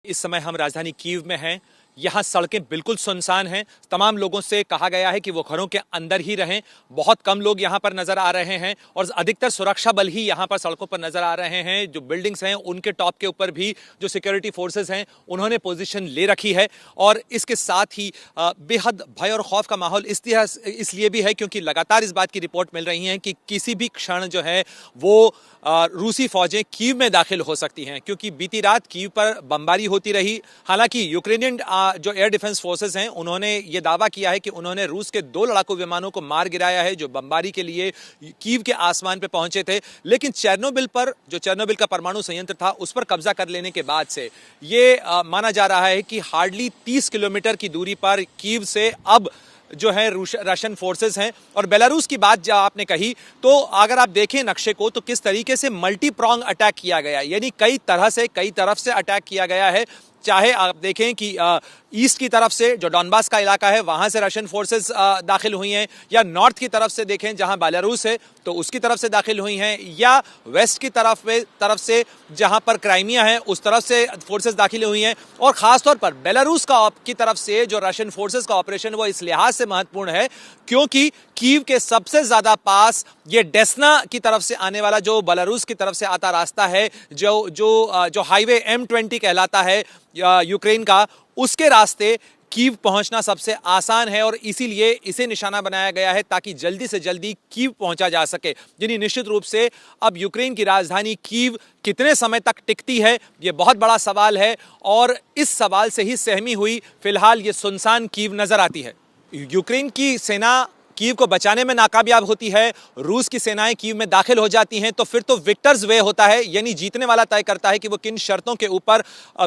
इस समय हम राजधानी कीव में हैं। यहाँ सड़कें बिल्कुल सुनसान हैं। तमाम लोगों से कहा गया है कि वो घरों के अंदर ही रहें। बहुत कम लोग यहाँ पर नजर आ रहे हैं और अधिकतर सुरक्षा बल ही यहाँ पर सड़कों पर नजर आ रहे हैं। जो बिल्डिंग्स हैं उनके टॉप के ऊपर भी जो सिक्योरिटी फोर्सेस हैं उन्होंने पोजीशन ले रखी है और इसके साथ ही बेहद भय और खौफ का माहौल इसलिए भी है क्योंकि लगातार इस बात की रिपोर्ट मिल रही है कि किसी भी क्षण जो है वो रूसी फौजें कीव में दाखिल हो सकती हैं, क्योंकि बीती रात कीव पर बमबारी होती रही। हालांकि यूक्रेनियन जो एयर डिफेंस फोर्सेस हैं उन्होंने ये दावा किया है कि उन्होंने रूस के 2 लड़ाकू विमानों को मार गिराया है जो बमबारी के लिए कीव के आसमान पे पहुंचे थे। लेकिन चेर्नोबिल पर जो चेर्नोबिल का परमाणु संयंत्र था उस पर कब्जा कर लेने के बाद से ये माना जा रहा है कि हार्डली 30 किलोमीटर की दूरी पर कीव से अब जो है रशियन फोर्सेस हैं। और बेलारूस की बात जब आपने कही तो अगर आप देखें नक्शे को तो किस तरीके से मल्टी प्रोंग अटैक किया गया, यानी कई तरफ से अटैक किया गया है। चाहे आप देखें कि ईस्ट की तरफ से जो डॉनबास का इलाका है वहां से रशियन फोर्सेस दाखिल हुई हैं, या नॉर्थ की तरफ से देखें जहां बेलारूस है तो उसकी तरफ से दाखिल हुई हैं, या वेस्ट की तरफ से जहां पर क्राइमिया है उस तरफ से फोर्सेस दाखिल हुई हैं। और खासतौर पर बेलारूस की तरफ से जो रशियन फोर्सेस का ऑपरेशन वो इस लिहाज से महत्वपूर्ण है क्योंकि कीव के सबसे ज्यादा पास ये डेस्ना की तरफ से आने वाला जो बेलारूस की तरफ से आता रास्ता है, जो हाईवे M20 कहलाता है यूक्रेन का, उसके रास्ते कीव पहुंचना सबसे आसान है और इसीलिए इसे निशाना बनाया गया है ताकि जल्दी से जल्दी कीव पहुंचा जा सके। यानी निश्चित रूप से अब यूक्रेन की राजधानी कीव कितने समय तक टिकती है यह बहुत बड़ा सवाल है और इस सवाल से ही सहमी हुई फिलहाल ये सुनसान कीव नजर आती है। यूक्रेन की सेना कीव को बचाने में नाकामयाब होती है, रूस की सेनाएं कीव में दाखिल हो जाती हैं, तो फिर तो विक्टर्स वे होता है, यानी जीतने वाला तय करता है कि वो किन शर्तों के ऊपर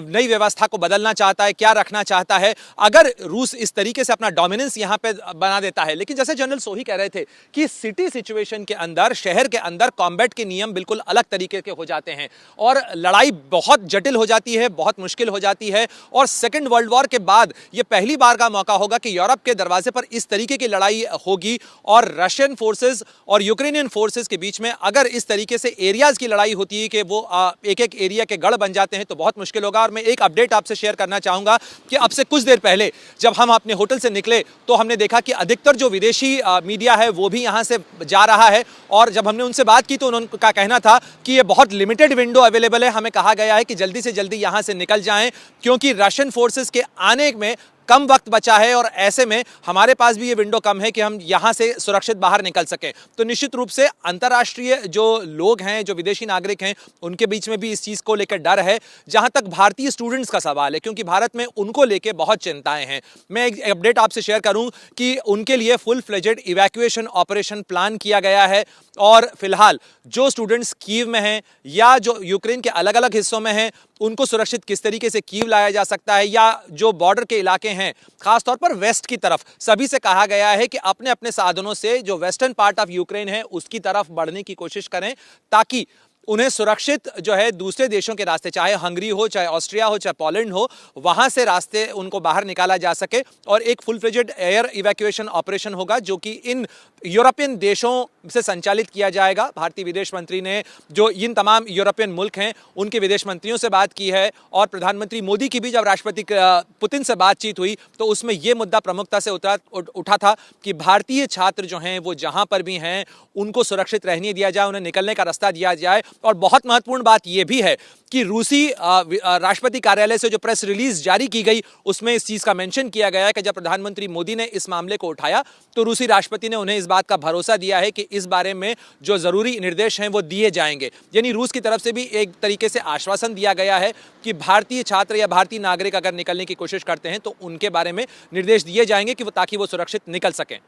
नई व्यवस्था को बदलना चाहता है, क्या रखना चाहता है। अगर रूस इस तरीके से अपना डोमिनेंस यहां पे बना देता है, लेकिन जैसे जनरल सोही कह रहे थे कि सिटी सिचुएशन के अंदर, शहर के अंदर कॉम्बैट के नियम बिल्कुल अलग तरीके के हो जाते हैं और लड़ाई बहुत जटिल हो जाती है, बहुत मुश्किल हो जाती है। और सेकेंड वर्ल्ड वॉर के बाद यह पहली बार का मौका होगा कि यूरोप के दरवाजे पर इस तरीके की लड़ाई होगी और रशियन फोर्सेस और यूक्रेनियन फोर्सेस के बीच में अगर इस तरीके से एरियाज की लड़ाई होती है कि वो एक एरिया के गढ़ बन जाते हैं तो बहुत मुश्किल होगा। और मैं एक अपडेट आपसे शेयर करना चाहूंगा कि अब से कुछ देर पहले जब हम अपने होटल से निकले तो हमने देखा कि अधिकतर जो विदेशी मीडिया है वो भी यहां से जा रहा है और जब हमने उनसे बात की तो उनका कहना था कि ये बहुत लिमिटेड विंडो अवेलेबल है। हमें कहा गया है कि जल्दी से जल्दी यहां से निकल जाएं क्योंकि रशियन फोर्सेस के आने में कम वक्त बचा है और ऐसे में हमारे पास भी ये विंडो कम है कि हम यहां से सुरक्षित बाहर निकल सकें। तो निश्चित रूप से अंतर्राष्ट्रीय जो लोग हैं, जो विदेशी नागरिक हैं, उनके बीच में भी इस चीज को लेकर डर है। जहां तक भारतीय स्टूडेंट्स का सवाल है, क्योंकि भारत में उनको लेकर बहुत चिंताएं हैं, मैं एक अपडेट आपसे शेयर करूं कि उनके लिए full fledged evacuation operation plan किया गया है और फिलहाल जो स्टूडेंट्स कीव में हैं या जो यूक्रेन के अलग अलग हिस्सों में हैं उनको सुरक्षित किस तरीके से कीव लाया जा सकता है, या जो बॉर्डर के इलाके हैं खासतौर पर वेस्ट की तरफ, सभी से कहा गया है कि अपने अपने साधनों से जो वेस्टर्न पार्ट ऑफ यूक्रेन है उसकी तरफ बढ़ने की कोशिश करें ताकि उन्हें सुरक्षित जो है दूसरे देशों के रास्ते, चाहे हंगरी हो, चाहे ऑस्ट्रिया हो, चाहे पोलैंड हो, वहां से रास्ते उनको बाहर निकाला जा सके। और एक full fledged air evacuation operation होगा जो कि इन यूरोपियन देशों से संचालित किया जाएगा। भारतीय विदेश मंत्री ने जो इन तमाम यूरोपियन मुल्क हैं उनके विदेश मंत्रियों से बात की है और प्रधानमंत्री मोदी की भी जब राष्ट्रपति पुतिन से बातचीत हुई तो उसमें यह मुद्दा प्रमुखता से उठा था कि भारतीय छात्र जो हैं वो जहां पर भी हैं उनको सुरक्षित रहने दिया जाए, उन्हें निकलने का रास्ता दिया जाए। और बहुत महत्वपूर्ण बात यह भी है कि रूसी राष्ट्रपति कार्यालय से जो प्रेस रिलीज जारी की गई उसमें इस चीज का मेंशन किया गया है कि जब प्रधानमंत्री मोदी ने इस मामले को उठाया तो रूसी राष्ट्रपति ने उन्हें इस बात का भरोसा दिया है कि इस बारे में जो जरूरी निर्देश हैं वो दिए जाएंगे। यानी रूस की तरफ से भी एक तरीके से आश्वासन दिया गया है कि भारतीय छात्र या भारतीय नागरिक अगर निकलने की कोशिश करते हैं तो उनके बारे में निर्देश दिए जाएंगे कि ताकि वो सुरक्षित निकल सकें।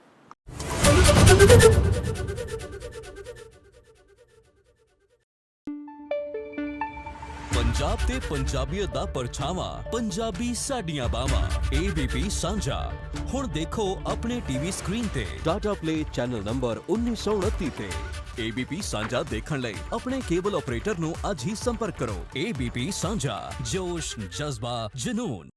पंजाब ते पंजाबीयत दा परछावां, पंजाबी साडियां बावां, ABP सांझा। हुण देखो अपने टीवी स्क्रीन ते टाटा प्ले चैनल नंबर 1929 ते। ABP सांझा देखण लई अपने केबल ऑपरेटर नूं अज ही संपर्क करो। ABP सांझा, जोश, जज्बा, जुनून।